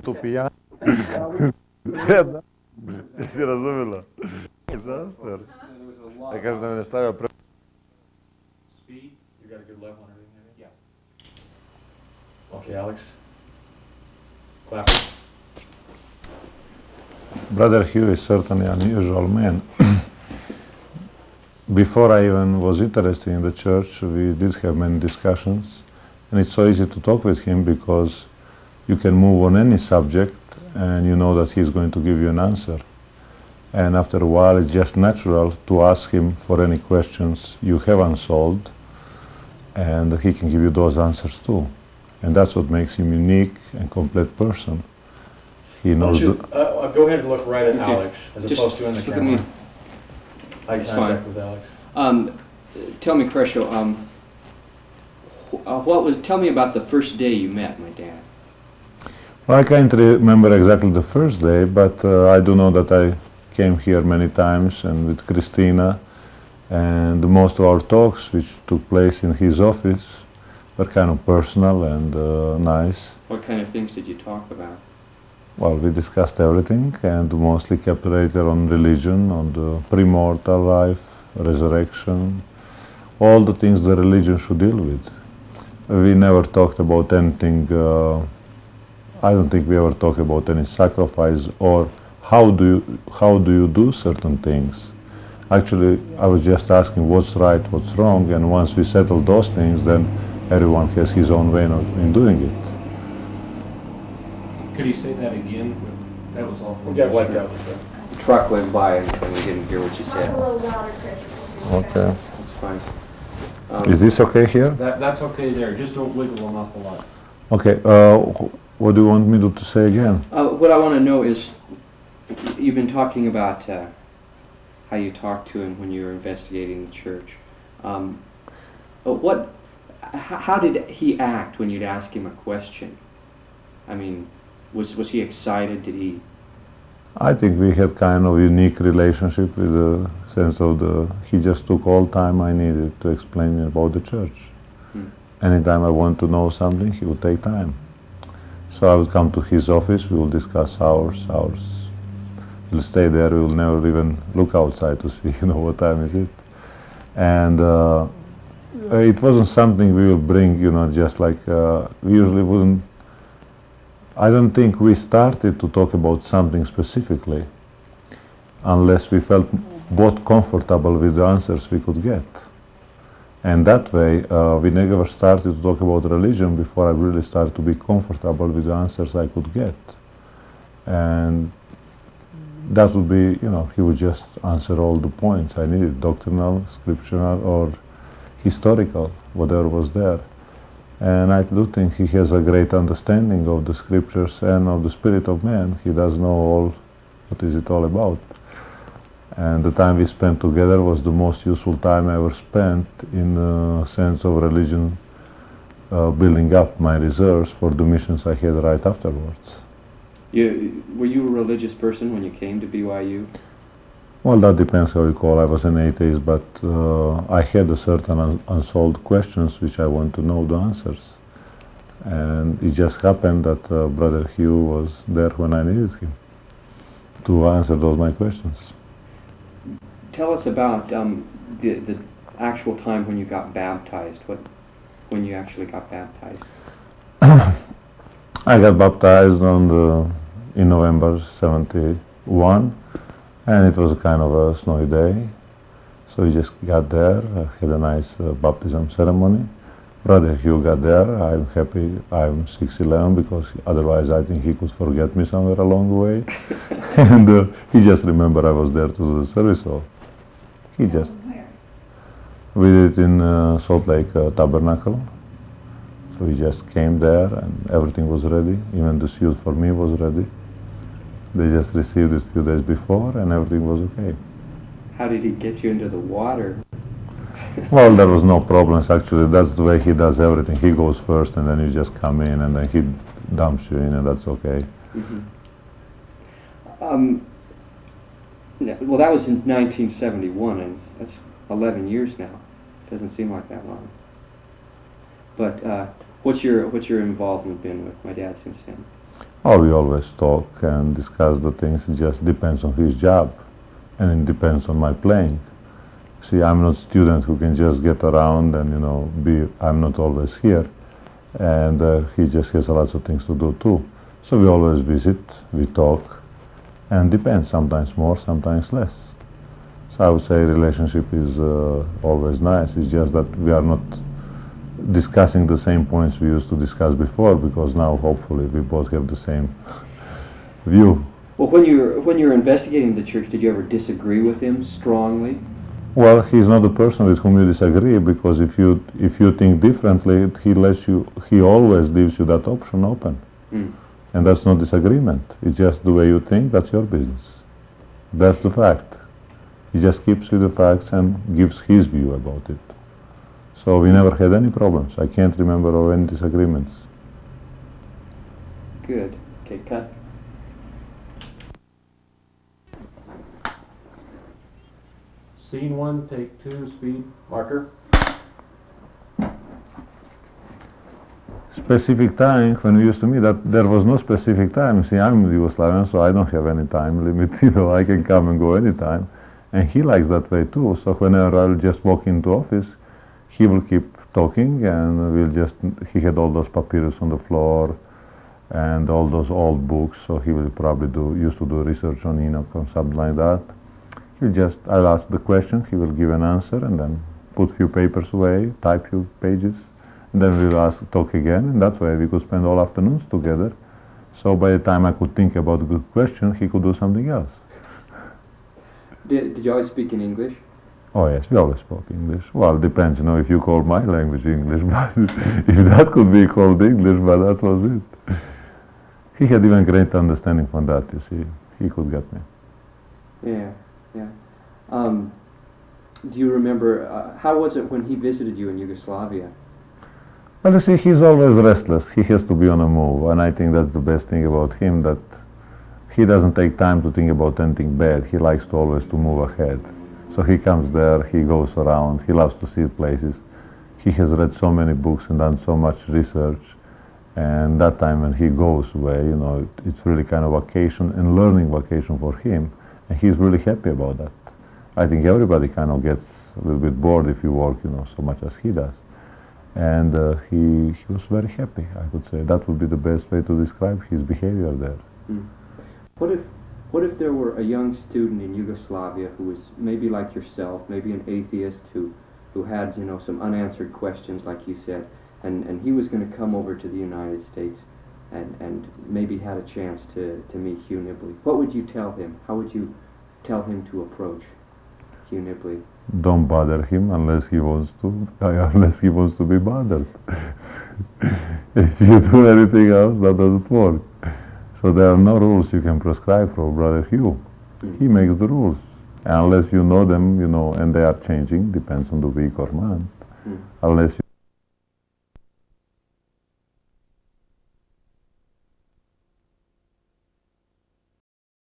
tu pijan. Jesi razumjela? Disaster. Ja kažem da me ne stavio pre... Speed, you got a good level on everything? Yeah. Okay, Alex. Clap. Brother Hugh is certainly an unusual man. Before I even was interested in the church, we did have many discussions, and it's so easy to talk with him because you can move on any subject and you know that he's going to give you an answer. And after a while, it's just natural to ask him for any questions you have unsolved, and he can give you those answers too. And that's what makes him unique and complete person. He knows. Go ahead and look right at Alex, as opposed to in the camera. Eye contact with Alex. Tell me, Kresho, tell me about the first day you met my dad. Well, I can't remember exactly the first day, but I do know that I came here many times and with Christina, and most of our talks, which took place in his office, were kind of personal and nice. What kind of things did you talk about? Well, we discussed everything and mostly kept later on religion, on the premortal life, resurrection, all the things the religion should deal with. We never talked about anything, I don't think we ever talked about any sacrifice or how do you do certain things. Actually, I was just asking what's right, what's wrong, and once we settle those things, then everyone has his own way in doing it. Could he say that again? That was awful. We got wiped out. The truck went by and we didn't hear what you said. Okay. That's fine. Is this okay here? That's okay there. Just don't wiggle an awful lot. Okay. What do you want me to say again? What I want to know is, you've been talking about how you talked to him when you were investigating the church. How did he act when you'd ask him a question? I mean, was he excited? Did he? I think we had kind of unique relationship with the sense of he just took all time I needed to explain about the church. Anytime I want to know something, he would take time. So I would come to his office, we will discuss hours. We'll stay there, we will never even look outside to see, what time is it. And it wasn't something we will bring, just like, we usually wouldn't. I don't think we started to talk about something specifically unless we felt both comfortable with the answers we could get. And that way, we never started to talk about religion before I really started to be comfortable with the answers I could get. And that would be, he would just answer all the points I needed, doctrinal, scriptural, or historical, whatever was there. And I do think he has a great understanding of the scriptures and of the spirit of man. He does know what is it all about. And the time we spent together was the most useful time I ever spent in the sense of religion, building up my reserves for the missions I had right afterwards. Were you a religious person when you came to BYU? Well, that depends how you call. I was an atheist, but I had a certain unsolved questions which I want to know the answers. And it just happened that Brother Hugh was there when I needed him to answer those my questions. Tell us about the actual time when you got baptized. When you actually got baptized? I got baptized in November '71. And it was a kind of a snowy day, so we just got there, had a nice baptism ceremony. Brother Hugh got there. I'm happy I'm 6'11", because otherwise I think he could forget me somewhere along the way. And he just remembered I was there to do the service, so we did it in Salt Lake Tabernacle. So we just came there and everything was ready, even the suit for me was ready. They just received it a few days before and everything was okay. How did he get you into the water? Well, there was no problems actually. That's the way he does everything. He goes first and then you just come in and then he dumps you in and that's okay. Well, that was in 1971 and that's 11 years now. Doesn't seem like that long. But what's your involvement been with my dad since then? Oh, we always talk and discuss the things. It just depends on his job, and it depends on my playing. See, I'm not a student who can just get around and, I'm not always here. And he just has lots of things to do too. So we always visit, we talk, and depends, sometimes more, sometimes less. So I would say relationship is always nice. It's just that we are not discussing the same points we used to discuss before, because now hopefully we both have the same view. Well, when you were investigating the church, did you ever disagree with him strongly? Well, he's not the person with whom you disagree, because if you think differently, he always leaves you that option open. And that's not disagreement. It's just the way you think, that's your business. That's the fact. He just keeps with the facts and gives his view about it. So we never had any problems. I can't remember of any disagreements. Good. Okay, cut. Scene 1, take 2, speed, marker. Specific time, when we used to meet, that there was no specific time. See, I'm Yugoslavian, so I don't have any time limit. I can come and go anytime. And he likes that way too. So whenever I'll just walk into office, he will keep talking, and he had all those papyrus on the floor and all those old books, so he will probably used to do research on Enoch or something like that. I'll ask the question, he will give an answer, and then put few papers away, type few pages, and then we'll talk again, and that way we could spend all afternoons together. So by the time I could think about a good question, he could do something else. Did you always speak in English? Oh yes, we always spoke English. Well, it depends, if you call my language English, but if that could be called English, but that was it. He had even great understanding from that, you see. He could get me. Yeah. Do you remember, how was it when he visited you in Yugoslavia? Well, you see, he's always restless. He has to be on a move, and I think that's the best thing about him, that he doesn't take time to think about anything bad. He likes to always to move ahead. So he comes there, he goes around, he loves to see places. He has read so many books and done so much research, and that time when he goes away, it's really kind of vacation and learning vacation for him, and he's really happy about that. I think everybody kind of gets a little bit bored if you work, so much as he does. And he was very happy, I would say. That would be the best way to describe his behavior there. What if there were a young student in Yugoslavia who was maybe like yourself, maybe an atheist who had, some unanswered questions, like you said, and he was going to come over to the United States and maybe had a chance to meet Hugh Nibley? What would you tell him? How would you tell him to approach Hugh Nibley? Don't bother him unless he wants to be bothered. If you do anything else, that doesn't work. So there are no rules you can prescribe for Brother Hugh. He makes the rules. Unless you know them, and they are changing, depends on the week or month. Unless you